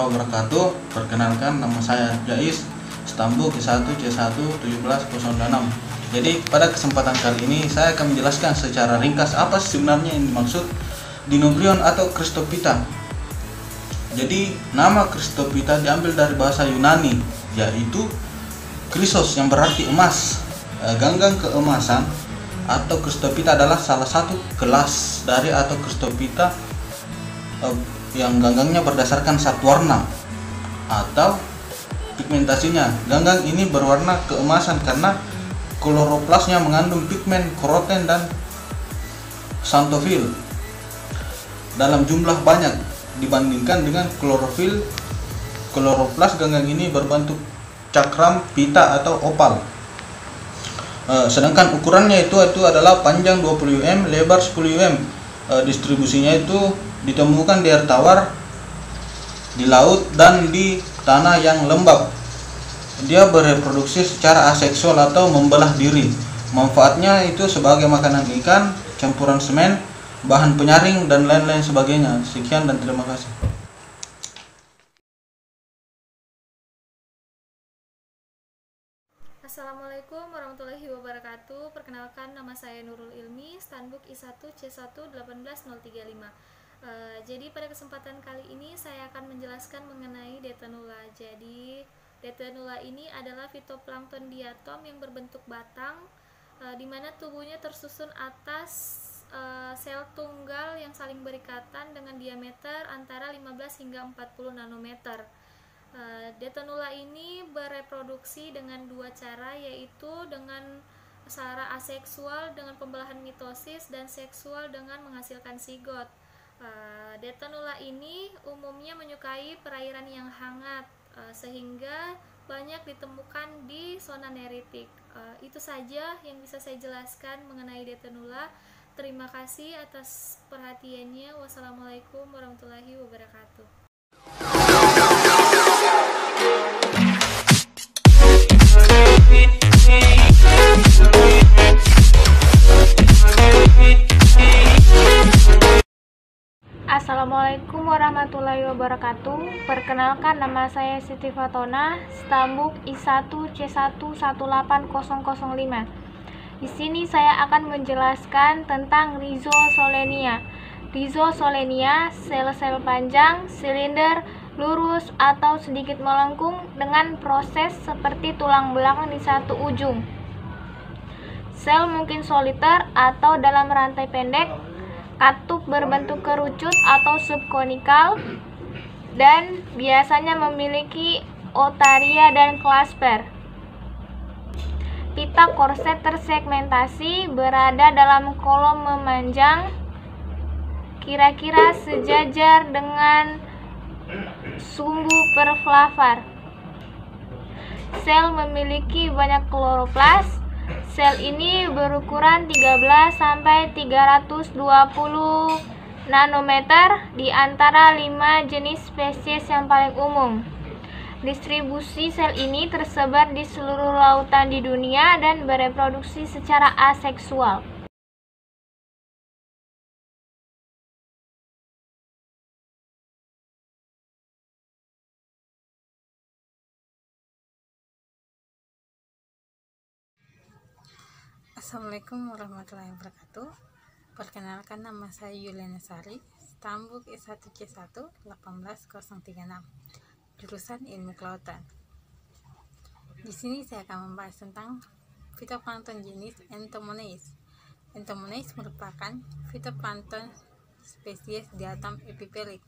warahmatullahi wabarakatuh. Perkenalkan, nama saya Jais, Stambuk I1 C1 1706. Jadi pada kesempatan kali ini saya akan menjelaskan secara ringkas apa sebenarnya yang dimaksud dinobrion atau Christophyta. Jadi nama Christophyta diambil dari bahasa Yunani, yaitu Chrysos yang berarti emas, ganggang keemasan, atau Christophyta adalah salah satu kelas dari atau Christophyta yang ganggangnya berdasarkan zat warna atau pigmentasinya. Ganggang ini berwarna keemasan karena kloroplasnya mengandung pigmen karoten dan xanthofil dalam jumlah banyak dibandingkan dengan klorofil. Kloroplas ganggang ini berbentuk cakram, pita atau opal. Sedangkan ukurannya itu adalah panjang 20 mm, lebar 10 mm. Distribusinya itu ditemukan di air tawar, di laut, dan di tanah yang lembab. Dia bereproduksi secara aseksual atau membelah diri. Manfaatnya itu sebagai makanan ikan, campuran semen, bahan penyaring, dan lain-lain sebagainya. Sekian dan terima kasih. Assalamualaikum warahmatullahi wabarakatuh. Perkenalkan, nama saya Nurul Ilmi, Stambuk I1 C1 18035. Jadi pada kesempatan kali ini saya akan menjelaskan mengenai Detanula. Jadi Detanula ini adalah fitoplankton diatom yang berbentuk batang, di mana tubuhnya tersusun atas sel tunggal yang saling berikatan dengan diameter antara 15 hingga 40 nanometer. Detanula ini bereproduksi dengan dua cara, yaitu dengan secara aseksual dengan pembelahan mitosis dan seksual dengan menghasilkan zigot. Detanula ini umumnya menyukai perairan yang hangat, sehingga banyak ditemukan di zona neritik. Itu saja yang bisa saya jelaskan mengenai Detanula. Terima kasih atas perhatiannya. Wassalamualaikum warahmatullahi wabarakatuh. Assalamualaikum warahmatullahi wabarakatuh. Perkenalkan, nama saya Siti Fatona, Stambuk I1 C1 18005. Di sini saya akan menjelaskan tentang Rhizosolenia. Rhizosolenia, sel-sel panjang, silinder, lurus atau sedikit melengkung dengan proses seperti tulang belakang di satu ujung. Sel mungkin soliter atau dalam rantai pendek, katup berbentuk kerucut atau subkonikal, dan biasanya memiliki otaria dan klasper. Pita korset tersegmentasi berada dalam kolom memanjang, kira-kira sejajar dengan sumbu perflavar. Sel memiliki banyak kloroplas. Sel ini berukuran 13 sampai 320 nanometer di antara 5 jenis spesies yang paling umum. Distribusi sel ini tersebar di seluruh lautan di dunia dan bereproduksi secara aseksual. Assalamualaikum warahmatullahi wabarakatuh. Perkenalkan, nama saya Yuliana Sari, Stambuk I1 C1 18036, jurusan Ilmu Kelautan. Di sini saya akan membahas tentang fitoplankton jenis Entomones. Entomones merupakan fitoplankton spesies diatom epipelik,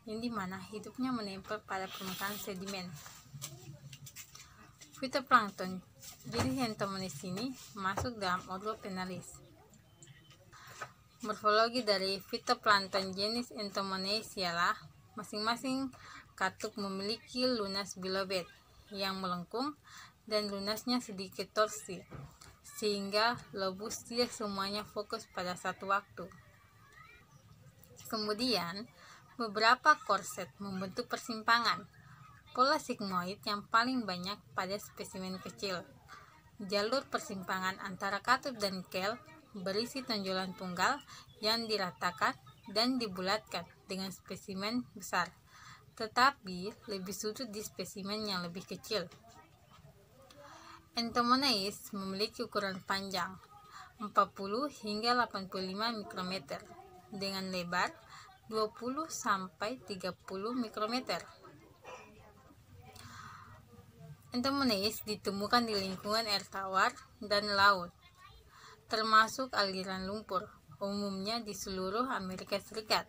yang dimana hidupnya menempel pada permukaan sedimen. Fitoplankton jenis Entomones ini masuk dalam ordo Penalis. Morfologi dari fitoplankton jenis Entomones ialah masing-masing katup memiliki lunas bilobed yang melengkung dan lunasnya sedikit torsi, sehingga lobus tidak semuanya fokus pada satu waktu. Kemudian, beberapa korset membentuk persimpangan. Pola sigmoid yang paling banyak pada spesimen kecil. Jalur persimpangan antara katup dan kel berisi tonjolan tunggal yang diratakan dan dibulatkan dengan spesimen besar. tetapi lebih sudut di spesimen yang lebih kecil. Entomonaeus memiliki ukuran panjang 40 hingga 85 mikrometer dengan lebar 20 sampai 30 mikrometer. Entomonaeus ditemukan di lingkungan air tawar dan laut, termasuk aliran lumpur, umumnya di seluruh Amerika Serikat.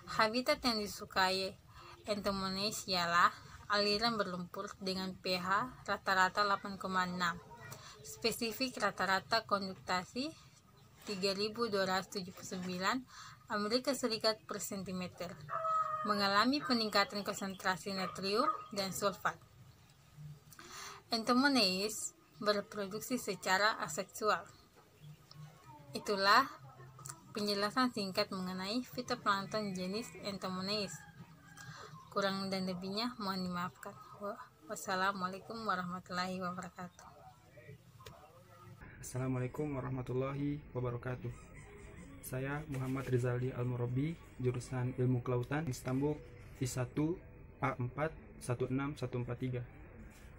Habitat yang disukai Entomonaeus ialah aliran berlumpur dengan pH rata-rata 8,6, spesifik rata-rata konduktasi 3279 Amerika Serikat per sentimeter, mengalami peningkatan konsentrasi natrium dan sulfat. Entomonaeus berreproduksi secara aseksual. Itulah penjelasan singkat mengenai fitoplankton jenis Entomonaeus. Kurang dan lebihnya mohon dimaafkan. Wassalamualaikum warahmatullahi wabarakatuh. Assalamualaikum warahmatullahi wabarakatuh. Saya Muhammad Rizaldi Al-Murabi, jurusan Ilmu Kelautan, Stambuk I1 A4 16143.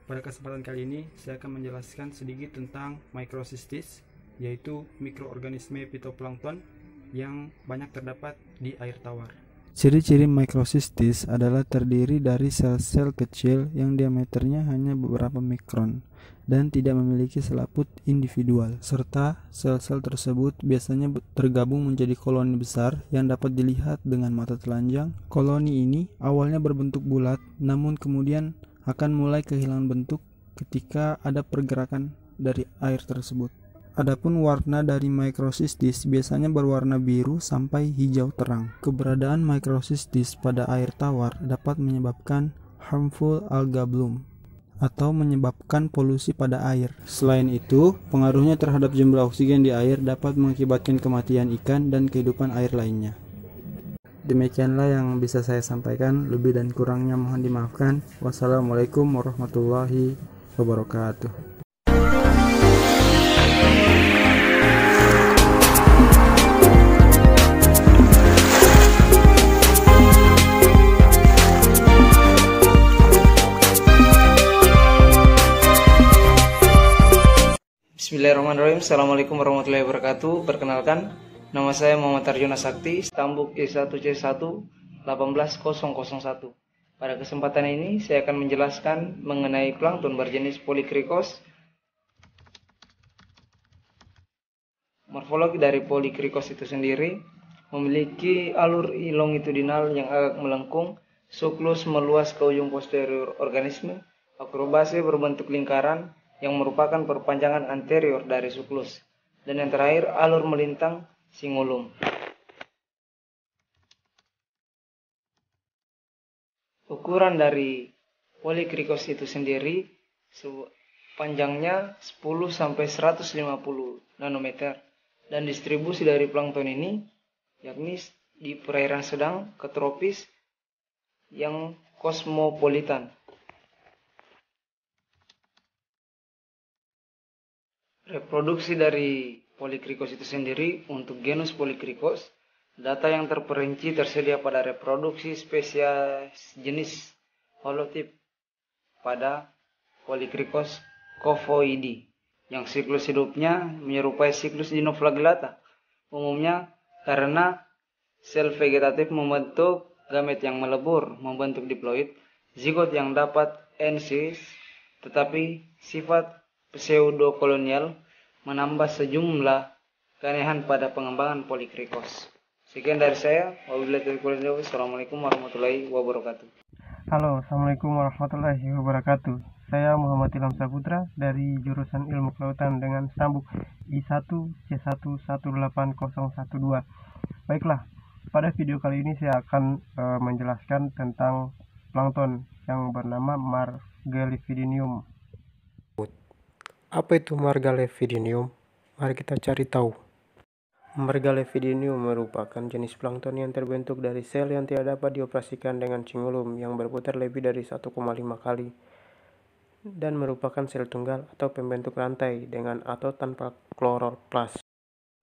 Pada kesempatan kali ini, saya akan menjelaskan sedikit tentang microcystis, yaitu mikroorganisme fitoplankton yang banyak terdapat di air tawar. Ciri-ciri microcystis adalah terdiri dari sel-sel kecil yang diameternya hanya beberapa mikron dan tidak memiliki selaput individual, serta sel-sel tersebut biasanya tergabung menjadi koloni besar yang dapat dilihat dengan mata telanjang. Koloni ini awalnya berbentuk bulat, namun kemudian akan mulai kehilangan bentuk ketika ada pergerakan dari air tersebut. Adapun warna dari microcystis biasanya berwarna biru sampai hijau terang. Keberadaan microcystis pada air tawar dapat menyebabkan harmful alga bloom atau menyebabkan polusi pada air. Selain itu, pengaruhnya terhadap jumlah oksigen di air dapat mengakibatkan kematian ikan dan kehidupan air lainnya. Demikianlah yang bisa saya sampaikan, lebih dan kurangnya mohon dimaafkan. Wassalamualaikum warahmatullahi wabarakatuh. Bismillahirrahmanirrahim. Assalamualaikum warahmatullahi wabarakatuh. Perkenalkan, nama saya Muhammad Arjuna Sakti, Stambuk I1C1 18001. Pada kesempatan ini saya akan menjelaskan mengenai plankton berjenis Polycricos. Morfologi dari Polycricos itu sendiri memiliki alur longitudinal yang agak melengkung, suklus meluas ke ujung posterior organisme, akrobase berbentuk lingkaran yang merupakan perpanjangan anterior dari suklus, dan yang terakhir alur melintang singulum. Ukuran dari Polycricos itu sendiri panjangnya 10 sampai 150 nanometer, dan distribusi dari plankton ini yakni di perairan sedang ke tropis yang kosmopolitan. Reproduksi dari Polycricos itu sendiri untuk genus Polycricos, data yang terperinci tersedia pada reproduksi spesies jenis holotype pada Polycricos covoidi yang siklus hidupnya menyerupai siklus Dinoflagellata, umumnya karena sel vegetatif membentuk gamet yang melebur membentuk diploid, zigot yang dapat ensis, tetapi sifat pseudokolonial menambah sejumlah keanehan pada pengembangan Polycricos. Sekian dari saya. Wabillahi taufiq wal hidayah. Wassalamualaikum warahmatullahi wabarakatuh. Halo, assalamualaikum warahmatullahi wabarakatuh. Saya Muhammad Ilham Saputra dari jurusan Ilmu Kelautan dengan Stambuk I1 C1 18012. Baiklah, pada video kali ini saya akan menjelaskan tentang plankton yang bernama Margalifidium. Apa itu Margalifidium? Mari kita cari tahu. Margalifidium merupakan jenis plankton yang terbentuk dari sel yang tidak dapat dioperasikan dengan cingulum yang berputar lebih dari 1,5 kali dan merupakan sel tunggal atau pembentuk rantai dengan atau tanpa kloroplas.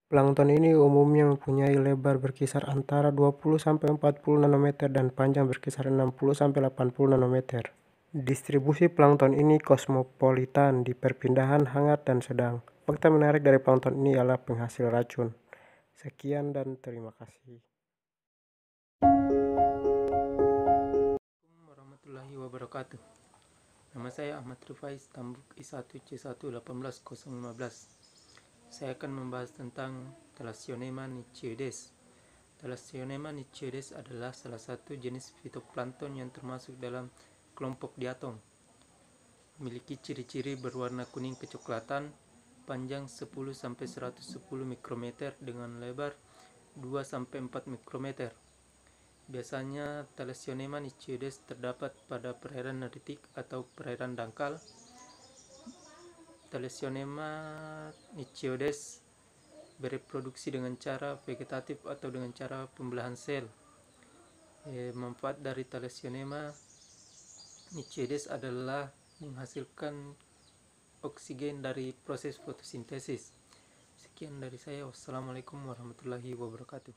Plankton ini umumnya mempunyai lebar berkisar antara 20-40 nanometer dan panjang berkisar 60-80 nanometer. Distribusi plankton ini kosmopolitan di perpindahan hangat dan sedang. Fakta menarik dari plankton ini adalah penghasil racun. Sekian dan terima kasih. Assalamualaikum warahmatullahi wabarakatuh. Nama saya Ahmad Rufai, Stambuk I1C1181015. Saya akan membahas tentang Thalassionema nichioides. Thalassionema nichioides adalah salah satu jenis fitoplankton yang termasuk dalam kelompok diatom. Memiliki ciri-ciri berwarna kuning kecoklatan, panjang 10-110 mikrometer dengan lebar 2-4 mikrometer. Biasanya Thalassionema nichioides terdapat pada perairan neritik atau perairan dangkal. Thalassionema nichioides bereproduksi dengan cara vegetatif atau dengan cara pembelahan sel. Manfaat dari Thalassionema nichioides adalah menghasilkan oksigen dari proses fotosintesis. Sekian dari saya. Wassalamualaikum warahmatullahi wabarakatuh.